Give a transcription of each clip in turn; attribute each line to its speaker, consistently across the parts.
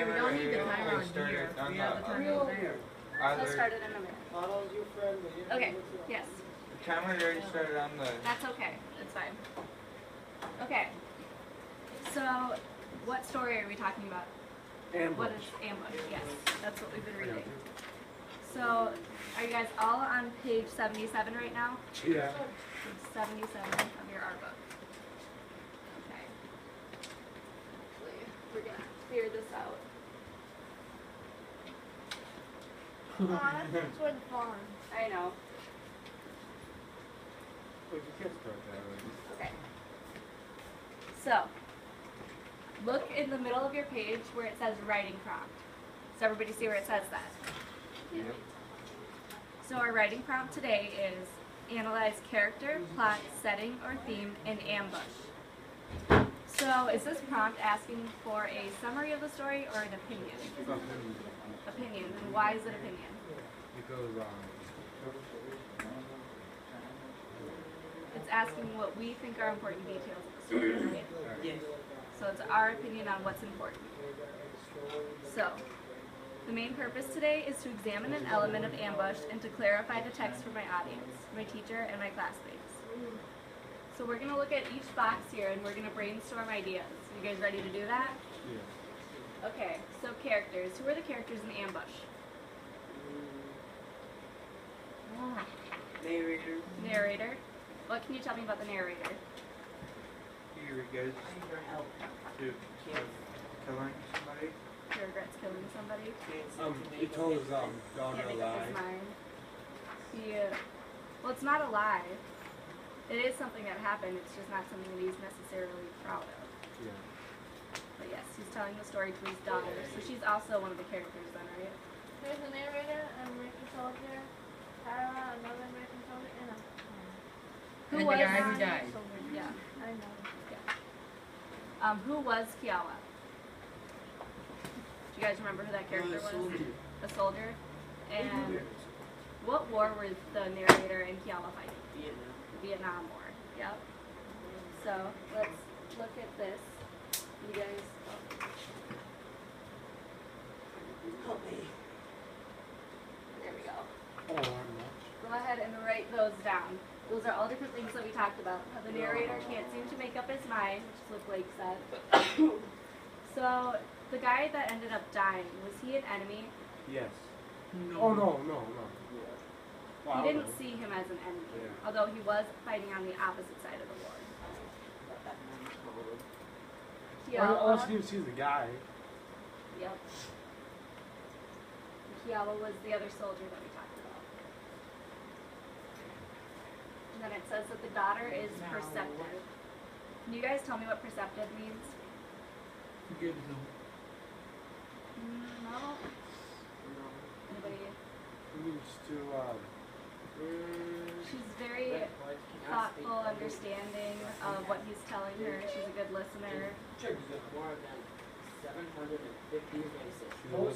Speaker 1: we don't need the timer on here. We have the timer over there.
Speaker 2: Let's start it in a minute. Okay, yes.
Speaker 3: The timer already started on the...
Speaker 2: That's okay. It's fine. Okay. So, what story are we talking about?
Speaker 4: Ambush.
Speaker 2: What is Ambush? Yes, that's what we've been reading. So, are you guys all on page 77 right now?
Speaker 4: Yeah.
Speaker 2: Page 77 of your art book. Okay. We're gonna clear this out.
Speaker 5: That's where the farm.
Speaker 2: I know.
Speaker 4: But you can't start that already.
Speaker 2: Okay. So, look in the middle of your page where it says writing prompt. Does everybody see where it says that?
Speaker 3: Yep.
Speaker 2: So our writing prompt today is analyze character, plot, setting, or theme in Ambush. So is this prompt asking for a summary of the story or an opinion? Opinion. And why is it opinion?
Speaker 4: Because
Speaker 2: It's asking what we think are important details of the story, right? So it's our opinion on what's important. So, the main purpose today is to examine an element of Ambush and to clarify the text for my audience, my teacher, and my classmates. So we're going to look at each box here and we're going to brainstorm ideas. You guys ready to do that?
Speaker 4: yeah.
Speaker 2: Okay, so characters. Who are the characters in Ambush?
Speaker 1: Narrator.
Speaker 2: Narrator. What can you tell me about the narrator?
Speaker 3: He regrets to killing somebody.
Speaker 2: He regrets killing somebody.
Speaker 4: He told his daughter
Speaker 2: Can't
Speaker 4: a
Speaker 2: make up
Speaker 4: lie.
Speaker 2: his mind. Well, it's not a lie. It is something that happened. It's just not something that he's necessarily proud of.
Speaker 4: Yeah.
Speaker 2: But yes, he's telling the story to his daughter. So she's also one of the characters then, right?
Speaker 5: There's a narrator, an American soldier, Tara, another American soldier, and a
Speaker 2: Who
Speaker 1: And
Speaker 2: was
Speaker 1: the guy who died.
Speaker 2: Yeah.
Speaker 5: I know.
Speaker 2: Who was Kiala? Do you guys remember who that character was? A soldier. And what war were the narrator and Kiala fighting? The Vietnam War. Yep. So let's look at this. You guys.
Speaker 1: Help me.
Speaker 2: There we go.
Speaker 4: Oh, I'm not.
Speaker 2: Go ahead and write those down. Those are all different things that we talked about. How the narrator can't seem to make up his mind, which is what Blake said. So, the guy that ended up dying, was he an enemy?
Speaker 4: Yes. Oh, no.
Speaker 2: He didn't see him as an enemy,
Speaker 4: Yeah.
Speaker 2: although he was fighting on the opposite side of the war.
Speaker 4: Unless
Speaker 2: Kiala,
Speaker 4: you see the guy.
Speaker 2: yep. Kiala was the other soldier that we talked about. And then it says that the daughter is perceptive. Can you guys tell me what perceptive means? No. Anybody?
Speaker 4: He needs to,
Speaker 2: She's very thoughtful, understanding of what he's telling her. She's a good listener.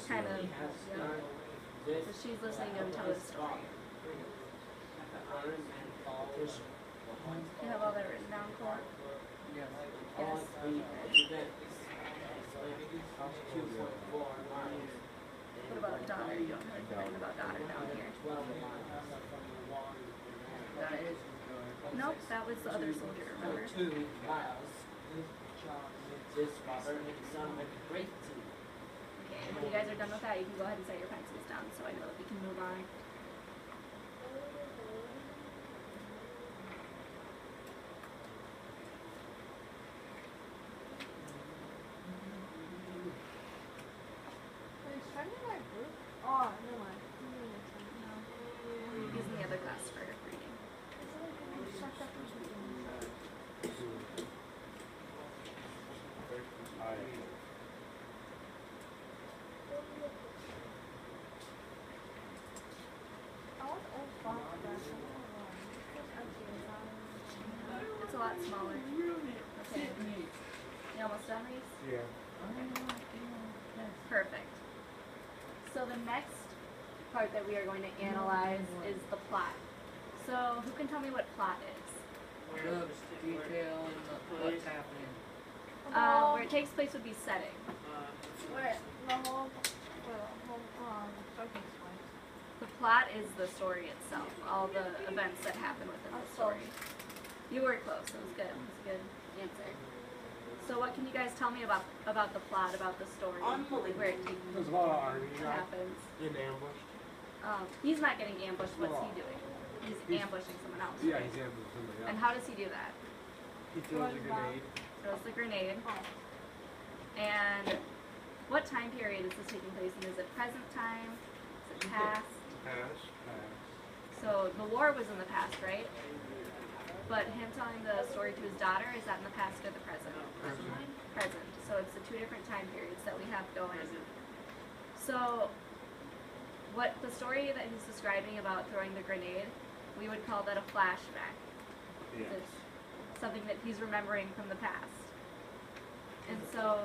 Speaker 2: Kind of, yeah. So she's listening to him tell his story. You have all that written down, Cole? Yes. What about daughter? You don't have anything written about daughter down here. Nope, that was the other soldier, remember? Okay, when you guys are done with that, you can go ahead and set your pencils down so I know that we can move on.
Speaker 5: Are you starting my group? Oh, never mind.
Speaker 2: He's in the other class for reading. It's a lot smaller. Okay. You almost done, Reese?
Speaker 4: yeah.
Speaker 2: Perfect. So the next part that we are going to analyze is the plot. So who can tell me what plot is?
Speaker 1: The detail and what's happening.
Speaker 2: Where it takes place would be setting.
Speaker 5: Where the
Speaker 2: plot is the story itself, all the events that happen within the story. You were close. It was good. It was a good answer. So what can you guys tell me about the plot, about the story, where it
Speaker 4: There's a lot of army guys
Speaker 2: happens?
Speaker 4: in ambush.
Speaker 2: He's not getting ambushed. What's he doing? He's ambushing someone else.
Speaker 4: Yeah,
Speaker 2: right?
Speaker 4: he's ambushing somebody
Speaker 2: And
Speaker 4: else.
Speaker 2: how does he do that?
Speaker 4: He throws a grenade.
Speaker 2: Throws the grenade. And what time period is this taking place in? Is it present time? Is it past?
Speaker 3: Pass.
Speaker 2: So the war was in the past, right? But him telling the story to his daughter, is that in the past or the present? Present. So it's the two different time periods that we have going. So what the story that he's describing about throwing the grenade, we would call that a flashback.
Speaker 4: Yeah.
Speaker 2: It's something that he's remembering from the past. And so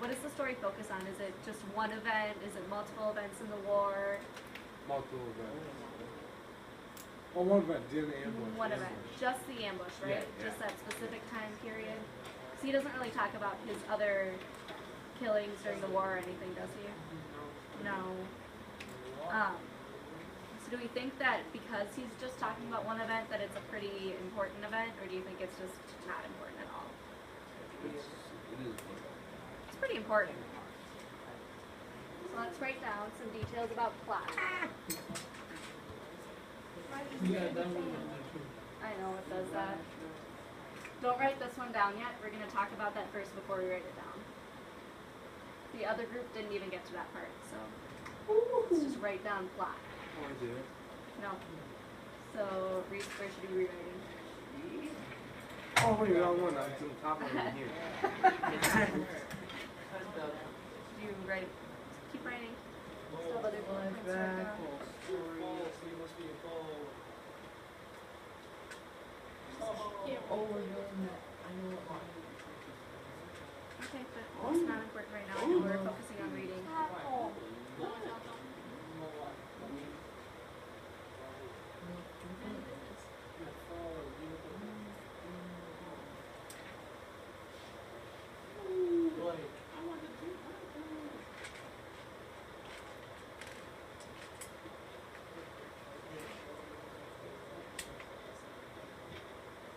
Speaker 2: what does the story focus on? Is it just one event? Is it multiple events in the war?
Speaker 4: Multiple events. Oh, one event, the ambush.
Speaker 2: One event. Just the ambush, right?
Speaker 4: Yeah,
Speaker 2: Just that specific time period. So he doesn't really talk about his other killings during the war or anything, does he? No. So do we think that because he's just talking about one event that it's a pretty important event, or do you think it's just not important at all?
Speaker 4: It is important.
Speaker 2: It's pretty important. So let's write down some details about plot. I know it does that. Don't write this one down yet. We're going to talk about that first before we write it down. The other group didn't even get to that part, so let's just write down plot.
Speaker 4: Oh, I do.
Speaker 2: No. So Reese, where should you be rewriting?
Speaker 4: Oh, wait, wrong one. I'm to the top of it here.
Speaker 2: You write. Keep writing. Still have other bullet points right now. Okay, but it's not important right now. I know we're focusing on reading.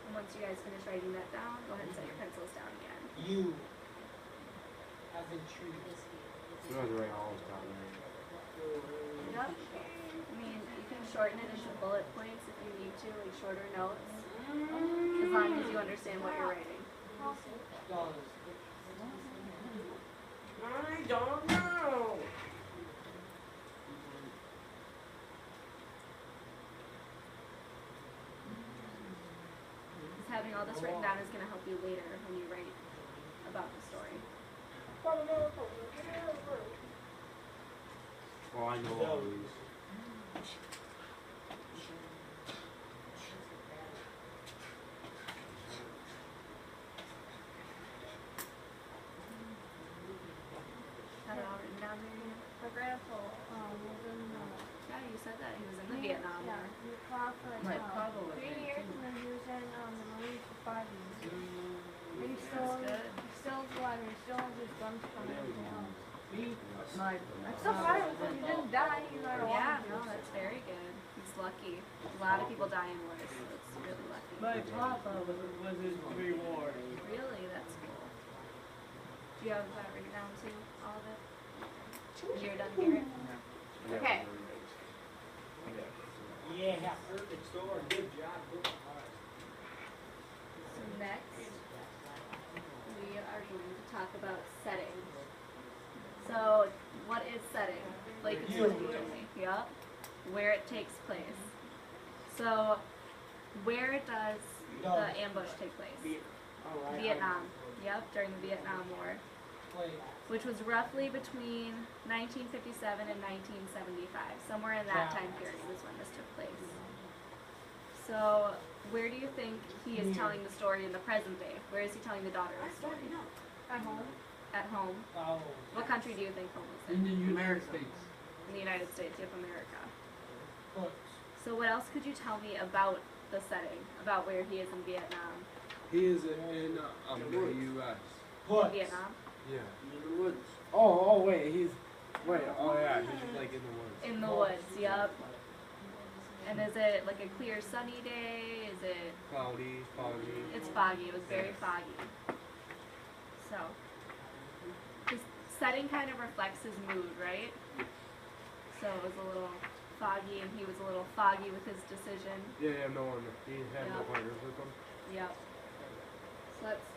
Speaker 2: And once you guys finish writing that down, go ahead and set your pencils down again.
Speaker 6: You have been treated.
Speaker 4: You don't have to write all this down there.
Speaker 2: Yep. I mean, you can shorten it into bullet points if you need to, like shorter notes, as long as you understand what you're writing.
Speaker 6: Dollars. I don't know.
Speaker 2: Just having all this written down is going to help you later when you write about the story.
Speaker 4: Oh, I know all these.
Speaker 2: Got it all written down there, Ian?
Speaker 5: The grandpa was in
Speaker 2: Yeah, you said that. He was in the Vietnam War.
Speaker 5: Yeah, he fought for
Speaker 1: My Pablo was
Speaker 5: 3
Speaker 1: in
Speaker 5: years,
Speaker 1: too.
Speaker 5: and then he was in the Marines for 5 years. And he's still,
Speaker 2: That's good.
Speaker 5: he's still alive, and he still has his guns from everything else.
Speaker 1: My
Speaker 5: So far, because he didn't die, he's not alive.
Speaker 2: Yeah, no, that's very good. He's lucky. A lot of people die in wars, so it's really lucky.
Speaker 1: My papa was in 3 wars.
Speaker 2: Really, that's cool. Do you have that written down too, all of it? You're done here. Okay.
Speaker 6: Yeah, perfect store. Good job. Good job.
Speaker 2: So next, we are going to talk about setting. So, what is setting? Like it's what you told me. Yup. Where it takes place. So, where does the ambush take place?
Speaker 6: Alright.
Speaker 2: Vietnam. Yep, during the Vietnam War,
Speaker 6: Wait.
Speaker 2: which was roughly between 1957 and 1975. Somewhere in that time period is when this took place. So, where do you think he is telling the story in the present day? Where is he telling the daughter the story?
Speaker 5: At home.
Speaker 2: At home.
Speaker 6: Oh.
Speaker 2: What country do you think home is
Speaker 1: In
Speaker 2: in?
Speaker 1: the United States.
Speaker 2: In the United States, you have America.
Speaker 6: Books.
Speaker 2: So what else could you tell me about the setting, about where he is in Vietnam?
Speaker 4: He is in the U.S.
Speaker 6: Books.
Speaker 2: Vietnam?
Speaker 4: Yeah.
Speaker 1: In the woods.
Speaker 4: Oh, wait, he's, oh yeah, he's like in the woods.
Speaker 2: In the woods, yup. And is it like a clear sunny day? Is it?
Speaker 4: Cloudy, foggy.
Speaker 2: It's foggy. It was very foggy. So, his setting kind of reflects his mood, right? So it was a little foggy, and he was a little foggy with his decision.
Speaker 4: Yeah, no one. He had no
Speaker 2: Yeah.
Speaker 4: partners with him.
Speaker 2: Yep. So let's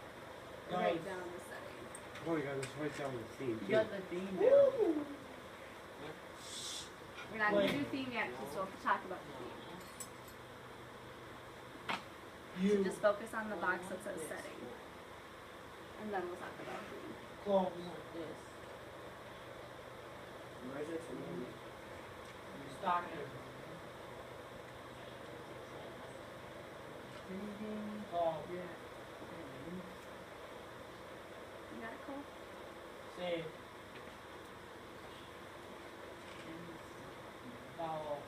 Speaker 6: Guys.
Speaker 2: write down the setting.
Speaker 4: Oh, you gotta just write down the theme
Speaker 1: You
Speaker 4: too.
Speaker 1: got the theme down.
Speaker 2: We're not going to
Speaker 6: Wait.
Speaker 2: do theme yet, because we'll have to talk about the theme. So
Speaker 6: You
Speaker 2: just focus on the box that says setting. And then we'll talk about theme.
Speaker 6: close. Stockton. Call.
Speaker 2: You got it, Cole?
Speaker 6: Save. Follow.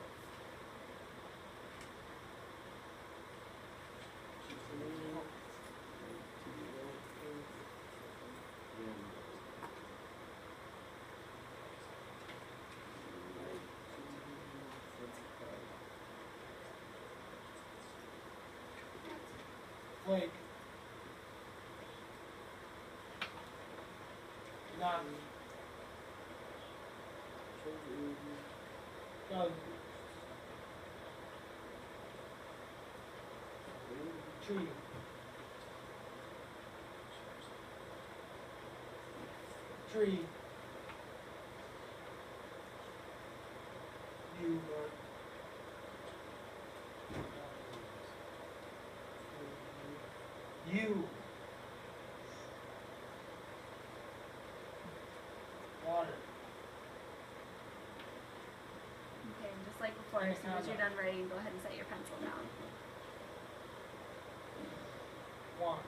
Speaker 6: Flake. Knock. Doug. Tree. Tree. You. You. Water.
Speaker 2: Okay, and just like before, as soon as you're done writing, go ahead and set your pencil down.
Speaker 6: Wants.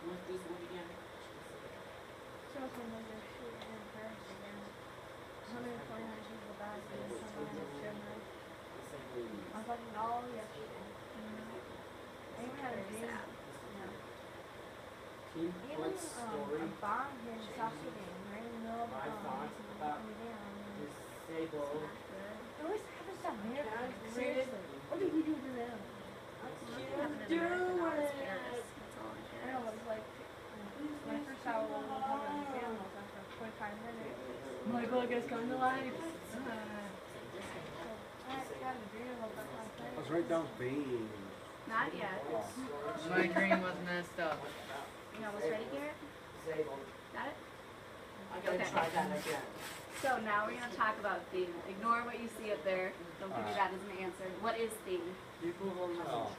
Speaker 1: What's this one again?
Speaker 5: So some of your shit in Paris again. 149 people died in the summer of Germany. I was watching all yesterday. I even had a
Speaker 2: Very
Speaker 5: dream.
Speaker 2: sad.
Speaker 5: Yeah.
Speaker 1: Team,
Speaker 5: Even
Speaker 1: what story?
Speaker 5: a bomb here in South Sudan, right in the middle of the
Speaker 1: My
Speaker 5: bomb,
Speaker 1: thoughts
Speaker 5: and
Speaker 1: about
Speaker 5: coming down.
Speaker 1: Disabled.
Speaker 5: It always happens to America.
Speaker 1: Can I read it?
Speaker 5: Seriously. What did we do to them?
Speaker 2: Nothing happened in America, now it's Paris. That's all in
Speaker 5: I
Speaker 2: Paris.
Speaker 5: know, it was like, when I first saw it, I was talking to the animals after 45 minutes. I'm like, look, it's coming to life. So, I had a dream about that last night.
Speaker 4: Let's write down theme.
Speaker 2: Not yet.
Speaker 1: My dream was messed up.
Speaker 2: You almost ready, Garrett?
Speaker 1: Disabled.
Speaker 2: Got it?
Speaker 1: I gotta
Speaker 2: Okay.
Speaker 1: try that again.
Speaker 2: So now we're going to talk about theme. Ignore what you see up there. Don't give me that as an answer. What is theme?
Speaker 1: People will listen.
Speaker 4: Oh,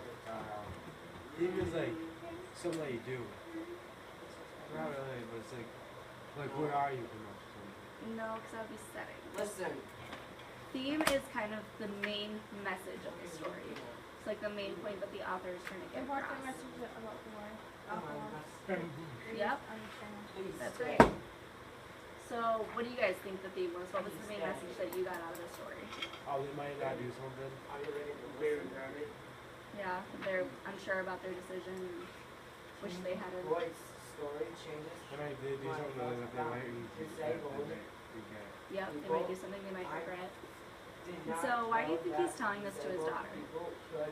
Speaker 4: theme is like something that you do. Not really, but it's like where are you pretty much?
Speaker 2: No, because that would be setting.
Speaker 1: Listen.
Speaker 2: Theme is kind of the main message of the story. It's like the main point that the author is trying to get
Speaker 5: Important
Speaker 2: across.
Speaker 5: message about the war.
Speaker 2: Yep,
Speaker 5: Understand.
Speaker 1: Please.
Speaker 2: that's right. So, what do you guys think the theme was? What was the main message that you got out of the story?
Speaker 4: Oh, they might not do something.
Speaker 1: Are you ready to listen?
Speaker 2: Yeah, they're unsure about their decision. Wish they had a.
Speaker 1: Roy's story changes.
Speaker 4: They might do something that they might regret.
Speaker 2: Yep, they might do something they might regret.
Speaker 1: Did
Speaker 2: And
Speaker 1: not
Speaker 2: so, why do you
Speaker 1: know
Speaker 2: think he's
Speaker 1: that
Speaker 2: telling this to his
Speaker 1: disabled
Speaker 2: daughter?
Speaker 1: people could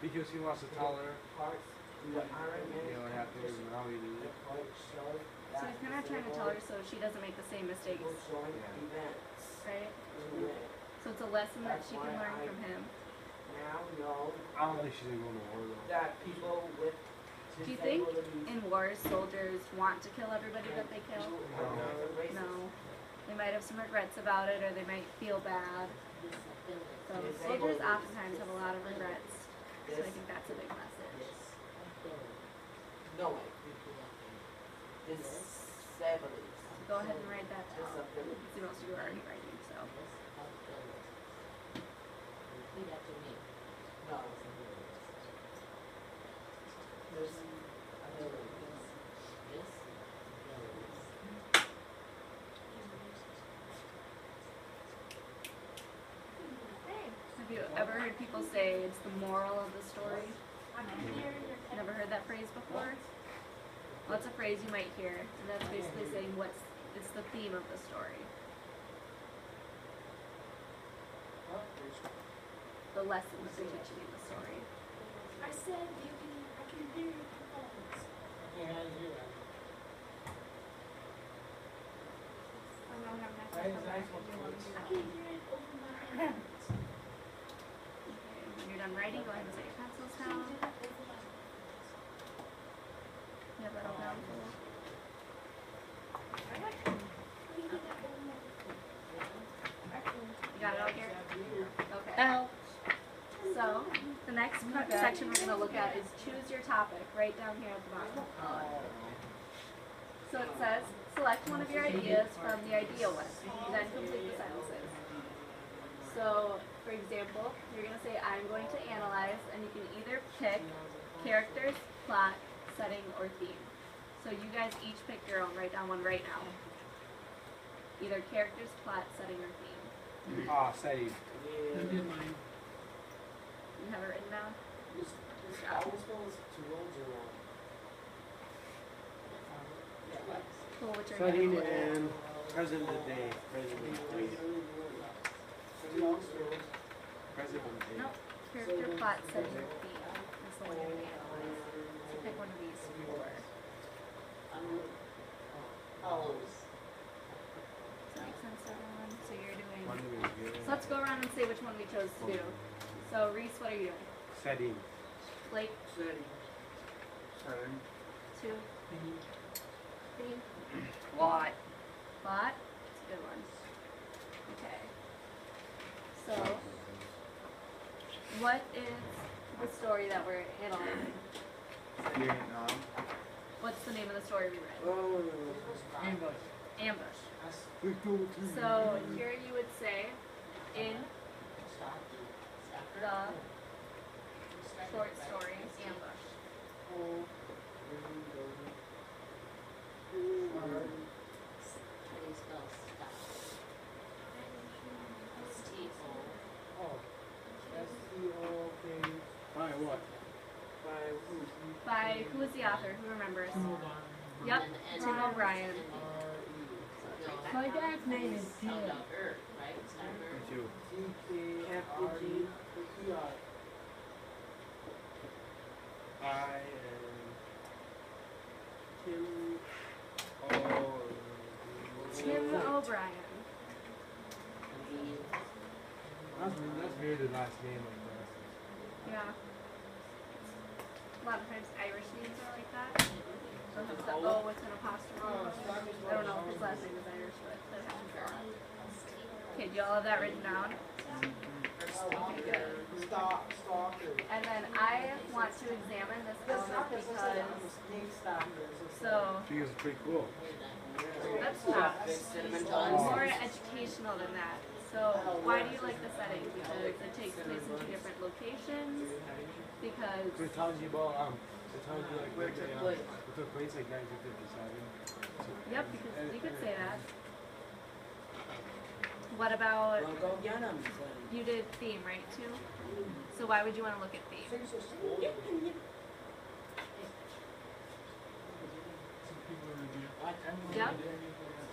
Speaker 4: Because he wants to tell her,
Speaker 1: parts in the Iron Man
Speaker 4: you know, what happened and how he did
Speaker 1: the
Speaker 4: it.
Speaker 1: quote showed
Speaker 2: So he's kind of trying to tell her so she doesn't make the same mistakes,
Speaker 1: people showing
Speaker 4: Yeah.
Speaker 1: events
Speaker 2: right?
Speaker 1: in the
Speaker 2: So it's a lesson that she can learn from him.
Speaker 1: now know
Speaker 4: I don't think she's gonna go to war though.
Speaker 1: that people with
Speaker 2: Do you think
Speaker 1: disabilities
Speaker 2: in wars soldiers want to kill everybody that they kill?
Speaker 1: are not racist.
Speaker 2: No. They might have some regrets about it, or they might feel bad. So soldiers oftentimes have a lot of regrets. So I think that's a big message.
Speaker 1: No way. Disabilities.
Speaker 2: Go ahead and write that down.
Speaker 1: Disabilities.
Speaker 2: See, most of you are already writing, so.
Speaker 1: No. Disabilities.
Speaker 2: Have you ever heard people say it's the moral of the story? Never heard that phrase before? What's a phrase you might hear? And that's basically saying it's the theme of the story. The lesson that they're teaching in the story.
Speaker 5: I said, I can hear your performance.
Speaker 6: Yeah, I hear that.
Speaker 5: I'm not having that.
Speaker 6: That is a nice one, please.
Speaker 5: I can hear it over my headphones.
Speaker 2: Okay, when you're done writing, go ahead and set your pencils
Speaker 5: Can you
Speaker 2: down.
Speaker 5: do that over my headphones?
Speaker 2: You have that all down full.
Speaker 5: Can you do that over my
Speaker 2: You got it all, Garrett? Okay. So, the next section we're going to look at is choose your topic, right down here at the bottom. So it says, select one of your ideas from the idea list, then complete the sentences. So, for example, you're going to say, I'm going to analyze, and you can either pick characters, plot, setting, or theme. So you guys each pick your own, write down one right now. Either characters, plot, setting, or theme.
Speaker 4: Ah, setting.
Speaker 6: I did mine.
Speaker 2: You have it written down? Cool, what's your
Speaker 4: Setting
Speaker 2: name?
Speaker 4: and present day. Present day. Present day.
Speaker 2: Nope. Character, plot, setting, or theme. That's the one you're gonna analyze. So pick one of these four. Does that make sense to everyone? So you're doing.
Speaker 4: One review.
Speaker 2: So let's go around and say which one we chose to do. So Reese, what are you doing?
Speaker 4: Setting.
Speaker 2: Blake,
Speaker 3: Setting.
Speaker 2: 2.
Speaker 5: Theme.
Speaker 2: Plot. Plot? That's a good one. Okay. So, what is the story that we're analyzing?
Speaker 3: Vietnam.
Speaker 2: What's the name of the story we read?
Speaker 6: Ambush.
Speaker 2: Ambush. So here you would say, in the short story, Ambush.
Speaker 6: Oh. S-T-O-K.
Speaker 4: By what?
Speaker 6: By who?
Speaker 2: By, who is the author? Who remembers?
Speaker 6: Hold on.
Speaker 2: Yep, Tim O'Brien.
Speaker 6: R-E.
Speaker 5: My dad's name is Tim.
Speaker 4: Me too.
Speaker 6: T-K-R-E-P-I.
Speaker 4: I am
Speaker 2: Tim O'Brien.
Speaker 4: That's weird, the last name like that.
Speaker 2: Yeah. A lot of times Irish names are like that. They'll have the O with an apostrophe. I don't know if his last name is Irish, but that happens a lot. Okay, do y'all have that written down? Okay, good.
Speaker 6: Stalker.
Speaker 2: And then I want to examine this element because, so,
Speaker 4: Because it's pretty cool.
Speaker 2: that's not more educational than that. So, why do you like the setting? Because it takes place in 2 different locations? Because,
Speaker 4: So it tells you about it tells you like where it took place like 1957.
Speaker 2: yep, you could say that. What about, you did theme, right, too? So why would you want to look at theme? Yep,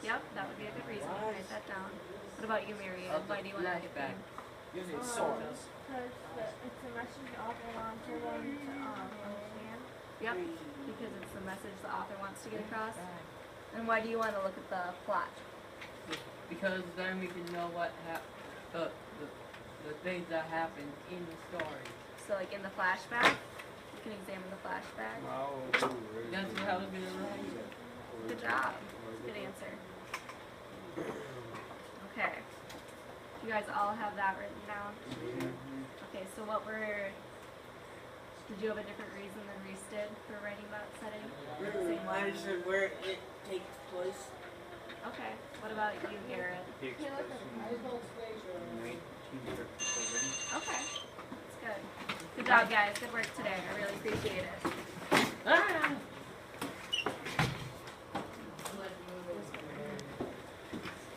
Speaker 2: yep, that would be a good reason. Write that down. What about you, Marianne? Why do you want to look at theme?
Speaker 5: Because it's a message the author wants everyone to understand.
Speaker 2: Yep, because it's the message the author wants to get across. And why do you want to look at the plot?
Speaker 7: Because then we can know what the things that happened in the story.
Speaker 2: So like in the flashback, you can examine the flashback.
Speaker 4: Wow.
Speaker 7: That's what I was gonna write.
Speaker 2: Good job. Good answer. Okay. You guys all have that written down? Okay, so did you have a different reason than Reese did for writing about setting? Same one?
Speaker 1: I just said where it takes place.
Speaker 2: Okay. What about you, Garrett?
Speaker 4: The expression 1937.
Speaker 2: Okay. That's good. Good job, guys. Good work today. I really appreciate it.
Speaker 7: Ah!